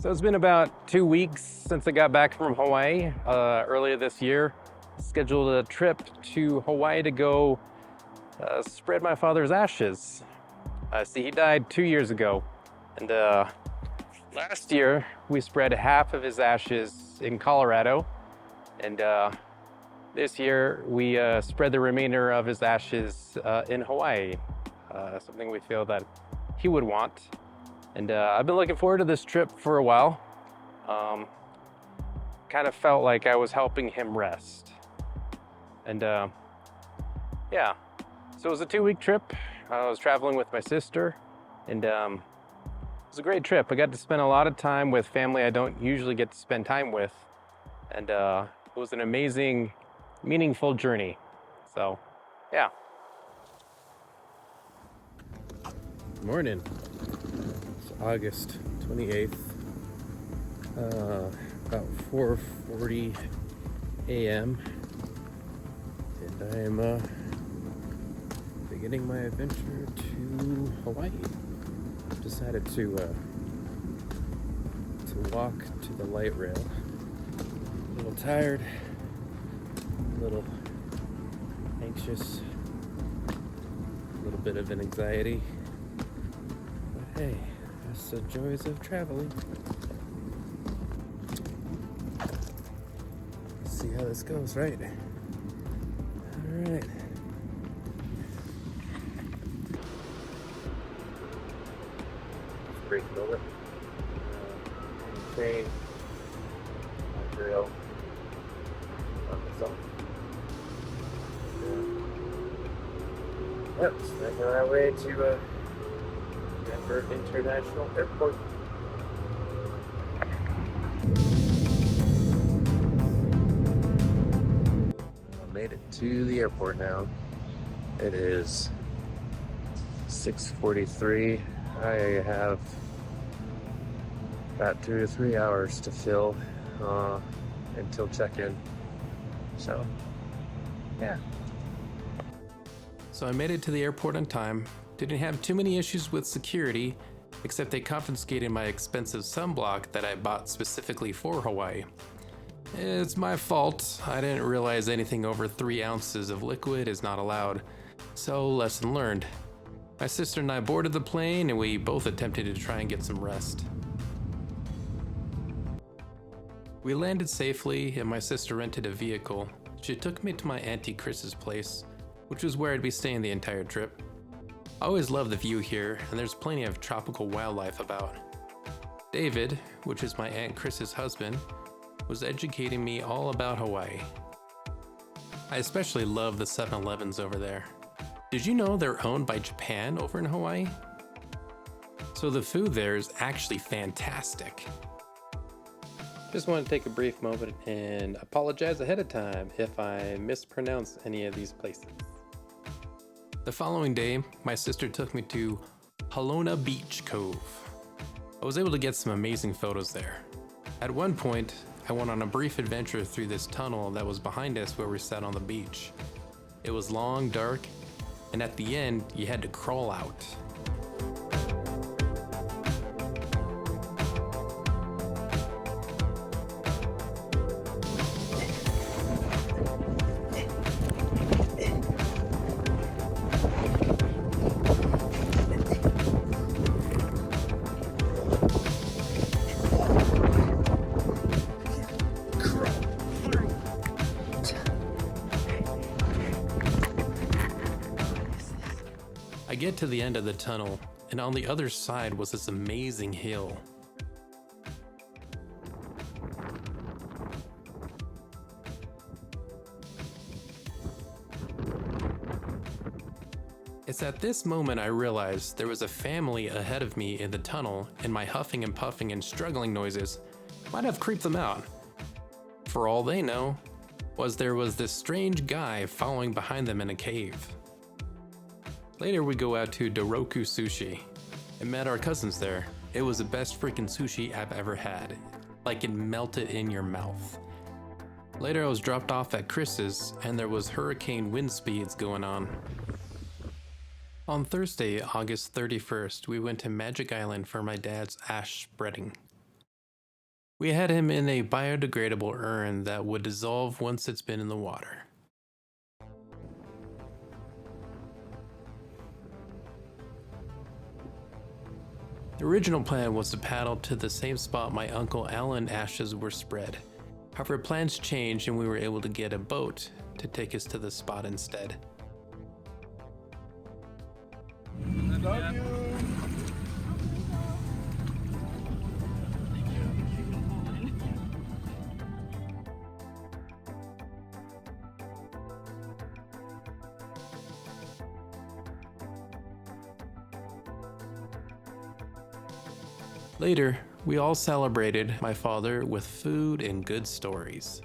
So it's been about 2 weeks since I got back from Hawaii earlier this year. Scheduled a trip to Hawaii to go spread my father's ashes. See, he died 2 years ago, and last year we spread half of his ashes in Colorado, and this year we spread the remainder of his ashes in Hawaii. Something we feel that he would want. And I've been looking forward to this trip for a while. Kind of felt like I was helping him rest. And yeah, so it was a 2-week trip. I was traveling with my sister, and it was a great trip. I got to spend a lot of time with family I don't usually get to spend time with. And it was an amazing, meaningful journey. So, yeah. Good morning. August 28th, about 4:40 a.m. and I am beginning my adventure to Hawaii. Decided to walk to the light rail. A little tired, a little anxious, a little bit of an anxiety, but hey, that's the joys of traveling. Let's see how this goes, right? All right. Brief moment. Train, rail, yep, so making our way to Denver International Airport. I made it to the airport now. It is 6:43. I have about 2 to 3 hours to fill until check-in. So, yeah. So I made it to the airport on time. Didn't have too many issues with security, except they confiscated my expensive sunblock that I bought specifically for Hawaii. It's my fault. I didn't realize anything over 3 ounces of liquid is not allowed. So, lesson learned. My sister and I boarded the plane, and we both attempted to try and get some rest. We landed safely, and my sister rented a vehicle. She took me to my Auntie Chris's place, which was where I'd be staying the entire trip. I always love the view here, and there's plenty of tropical wildlife about. David, which is my Aunt Chris's husband, was educating me all about Hawaii. I especially love the 7-Elevens over there. Did you know they're owned by Japan over in Hawaii? So the food there is actually fantastic. Just want to take a brief moment and apologize ahead of time if I mispronounce any of these places. The following day, my sister took me to Halona Beach Cove. I was able to get some amazing photos there. At one point, I went on a brief adventure through this tunnel that was behind us where we sat on the beach. It was long, dark, and at the end, you had to crawl out. I get to the end of the tunnel, and on the other side was this amazing hill. It's at this moment I realized there was a family ahead of me in the tunnel, and my huffing and puffing and struggling noises might have creeped them out. For all they know, there was this strange guy following behind them in a cave. Later we go out to Doroku Sushi and met our cousins there. It was the best freaking sushi I've ever had. Like it melted in your mouth. Later I was dropped off at Chris's and there was hurricane wind speeds going on. On Thursday, August 31st, we went to Magic Island for my dad's ash spreading. We had him in a biodegradable urn that would dissolve once it's been in the water. The original plan was to paddle to the same spot my Uncle Alan's ashes were spread. However, plans changed and we were able to get a boat to take us to the spot instead. I love you. Later, we all celebrated my father with food and good stories.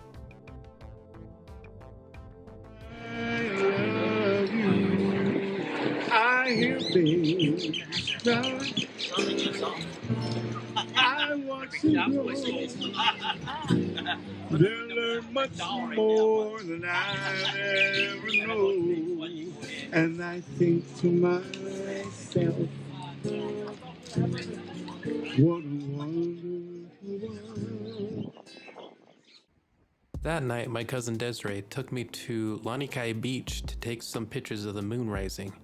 I love you. I hear baby cry. I want to grow. They'll learn much more than I ever know. And I think to myself, what a wonderful world. That night, my cousin Desiree took me to Lanikai Beach to take some pictures of the moon rising.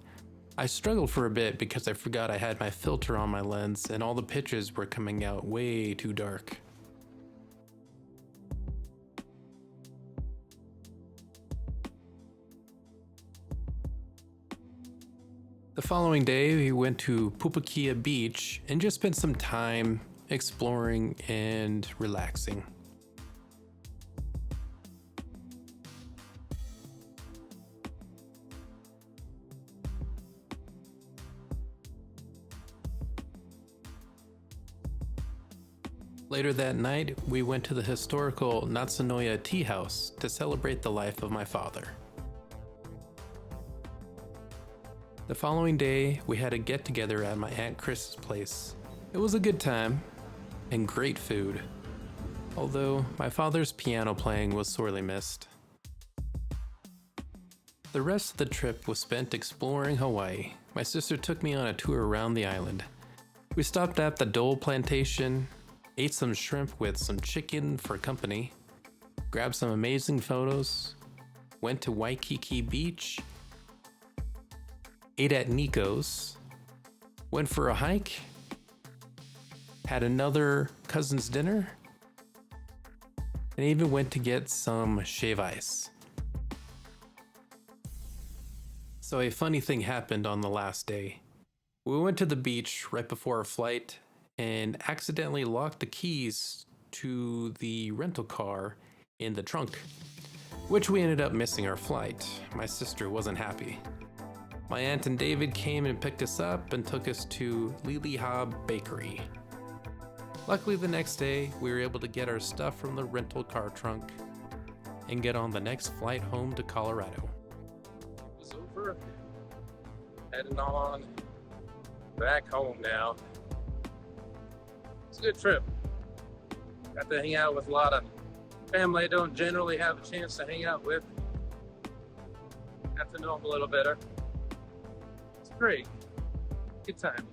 I struggled for a bit because I forgot I had my filter on my lens and all the pictures were coming out way too dark. The following day, we went to Pupukia Beach and just spent some time exploring and relaxing. Later that night, we went to the historical Natsunoya Tea House to celebrate the life of my father. The following day, we had a get-together at my Aunt Chris's place. It was a good time and great food, although my father's piano playing was sorely missed. The rest of the trip was spent exploring Hawaii. My sister took me on a tour around the island. We stopped at the Dole Plantation, ate some shrimp with some chicken for company, grabbed some amazing photos, went to Waikiki Beach, ate at Nico's, went for a hike, had another cousin's dinner, and even went to get some shave ice. So a funny thing happened on the last day. We went to the beach right before our flight and accidentally locked the keys to the rental car in the trunk, which we ended up missing our flight. My sister wasn't happy. My aunt and David came and picked us up and took us to Lili Hob Bakery. Luckily the next day, we were able to get our stuff from the rental car trunk and get on the next flight home to Colorado. It was over. Heading on back home now. It's a good trip. Got to hang out with a lot of family I don't generally have a chance to hang out with. Got to know them a little better. It's great. Good time.